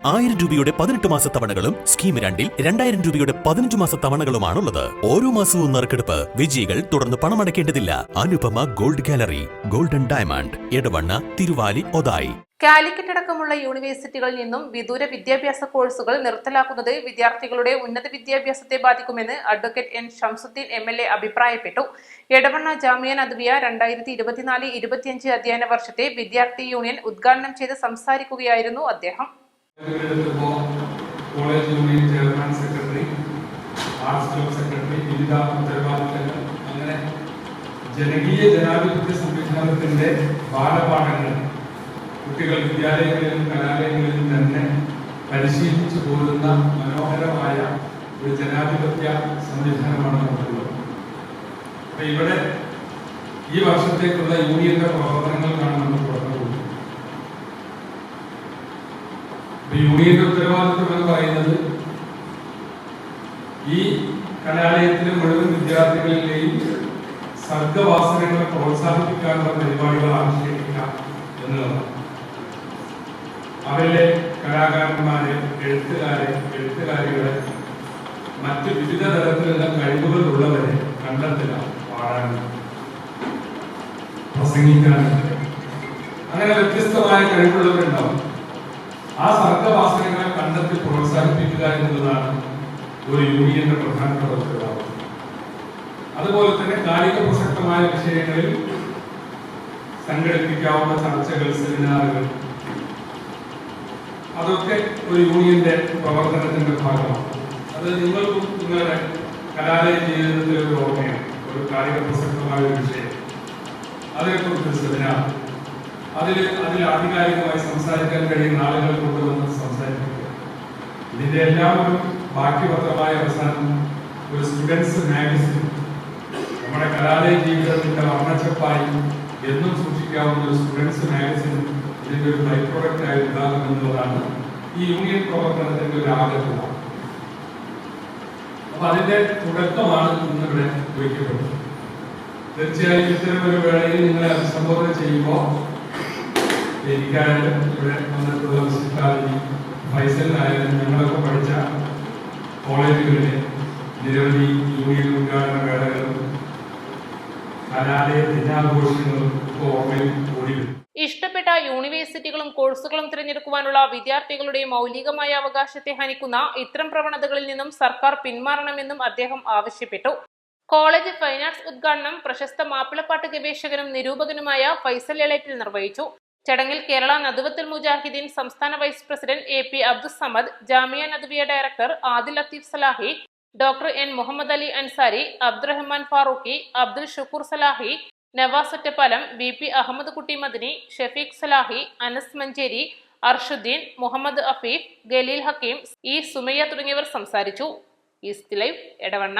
1000 രൂപയുടെ 18 മാസ തവണകളും സ്കീം 2-ൽ 2000 രൂപയുടെ 15 മാസ തവണകളുമാണുള്ളത്. ഓരോ മാസവും നറുക്കെടുപ്പ്. വിജയികൾ തുടർന്ന് പണമടയ്ക്കേണ്ടതില്ല. Anupama gold gallery, golden diamond, Edavanna, Thiruvali, Othayi. Calicut അടക്കമുള്ള യൂണിവേഴ്സിറ്റികളിൽ നിന്നും വിദൂര വിദ്യാഭ്യാസ കോഴ്സുകൾ നിർത്തലാക്കുന്നത് വിദ്യാർത്ഥികളുടെ ഉന്നത വിദ്യാഭ്യാസത്തെ ബാധിക്കുമെന്ന് അഡ്വക്കേറ്റ് എൻ ഷംസുദ്ദീൻ MLA അഭിപ്രായപ്പെട്ടു. എടവണ്ണ ജാമിയ നദ്വിയ 2024-25 അധ്യയന വർഷത്തെ വിദ്യാർത്ഥി യൂണിയൻ ഉദ്ഘാടനം ചെയ്ത് സംസാരിക്കുകയായിരുന്നു അദ്ദേഹം. College union chairman, secretary, arts club secretary, വിവിധ ഉത്തരവാദിത്തങ്ങൾ, അങ്ങനെ ജനകീയ ജനാധിപത്യ സംവിധാനത്തിന്റെ ബാലപാഠങ്ങൾ കുട്ടികൾ വിദ്യാലയങ്ങളിലും കലാലയങ്ങളിലും തന്നെ പരിശീലിച്ചു പോരുന്ന മനോഹരമായ ഒരു ജനാധിപത്യ സംവിധാനമാണ് നമുക്കുള്ളത്. അപ്പൊ ഇവിടെ ഈ വർഷത്തേക്കുള്ള യൂണിയന്റെ പ്രവർത്തനങ്ങൾക്കാണ് നമ്മൾ തുടർന്നു. യൂണിയന്റെ ഉത്തരവാദിത്വം എന്ന് പറയുന്നത് ഈ കലാലയത്തിലെ മുഴുവൻ വിദ്യാർത്ഥികളിലെയും സർഗവാസനകളെ പ്രോത്സാഹിപ്പിക്കാനുള്ള പരിപാടികൾ ആവിഷ്കരിക്കുക എന്നുള്ളതാണ്. അവരിലെ കലാകാരന്മാരെ, എഴുത്തുകാരികളെ, മറ്റ് വിവിധ തരത്തിലുള്ള കഴിവുകൾ ഉള്ളവരെ കണ്ടെത്തുക, പാടാനും പ്രസംഗിക്കാനും, അങ്ങനെ വ്യത്യസ്തമായ കഴിവുള്ളവരുണ്ടാവും. ആ സർഗവാസനകളെ കണ്ടെത്തി പ്രോത്സാഹിപ്പിക്കുക എന്നുള്ളതാണ് ഒരു യൂണിയന്റെ പ്രധാനപ്പെട്ട ഉത്തരവാദിത്വം. അതുപോലെ തന്നെ കാലിക പ്രസക്തമായ വിഷയങ്ങളിൽ സംഘടിപ്പിക്കാവുന്ന ചർച്ചകൾ, സെമിനാറുകൾ, അതൊക്കെ ഒരു യൂണിയന്റെ പ്രവർത്തനത്തിന്റെ ഭാഗമാണ്. അത് നിങ്ങൾക്കും നിങ്ങളുടെ കലാലയ ജീവിതത്തിലെ ഒരു ഓർമ്മയാണ്. ഒരു കാലിക പ്രസക്തമായ ഒരു വിഷയം, അതിനെക്കുറിച്ച് സെമിനാർ, അതിൽ ആധികാരികമായി സംസാരിക്കാൻ കഴിയുന്ന ആളുകൾ കൊണ്ടുവന്ന് സംസാരിക്കുക. ഇതിന്റെ എല്ലാം ഒരു ബാക്കിപത്രമായ അവസാനം ഒരു സ്റ്റുഡൻസ് മാഗസിൻ, നമ്മുടെ കലാലയ ജീവിതത്തിന്റെ വർണ്ണച്ചപ്പായി എന്നും സൂക്ഷിക്കാവുന്ന ഒരു സ്റ്റുഡൻസ് മാഗസിൻ ഇതിന്റെ ഒരു ബൈ പ്രോഡക്റ്റ് ആയി ഉണ്ടാകുമെന്നുള്ളതാണ് ഈ യൂണിയൻ പ്രവർത്തനത്തിന്റെ ഒരു ആഗ്രഹം. അപ്പൊ അതിന്റെ തുടക്കമാണ് ഇന്നിവിടെ വയ്ക്കപ്പെടുന്നത്. തീർച്ചയായും ഇത്തരം ഒരു വേളയിൽ നിങ്ങളെ അഭിസംബോധന ചെയ്യുമ്പോൾ എനിക്കായാലും ഇവിടെ വന്നിട്ടുള്ള വിശിഷ്ടാതിഥി ഫൈസലിനായാലും ഞങ്ങളൊക്കെ പഠിച്ച കോളേജുകളിലെ നിരവധി യൂണിയൻ ഉദ്ഘാടന വേളകളും കലാലയ ദിനാഘോഷങ്ങളും ഓർമ്മയിൽ കൂടി വരും. ഇഷ്ടപ്പെട്ട യൂണിവേഴ്സിറ്റികളും കോഴ്സുകളും തിരഞ്ഞെടുക്കുവാനുള്ള വിദ്യാർത്ഥികളുടെ മൗലികമായ അവകാശത്തെ ഹനിക്കുന്ന ഇത്തരം പ്രവണതകളിൽ നിന്നും സർക്കാർ പിന്മാറണമെന്നും അദ്ദേഹം ആവശ്യപ്പെട്ടു. കോളേജ് ഫൈൻ ആർട്സ് ഉദ്ഘാടനം പ്രശസ്ത മാപ്പിളപ്പാട്ട് ഗവേഷകനും നിരൂപകനുമായ ഫൈസൽ എളേറ്റിൽ നിർവഹിച്ചു. ചടങ്ങിൽ കേരള നദ്വത്തുൽ മുജാഹിദീൻ സംസ്ഥാന vice president AP Abdussamad, Jamia Nadwiya director Adil Latheef Salahi, doctor N Muhammad Ali Ansari, Abdurahman Farooqi, Abdul Shukoor Salahi, Navas Ottapalam, VP Ahammed Kutty Madani, Shafeeq Salahi, Anas Manjeri, Arshuddin, Muhammad Afeef, ഗലീൽ Hakeem, E Sumayya തുടങ്ങിയവർ സംസാരിച്ചു. East live, Edavanna.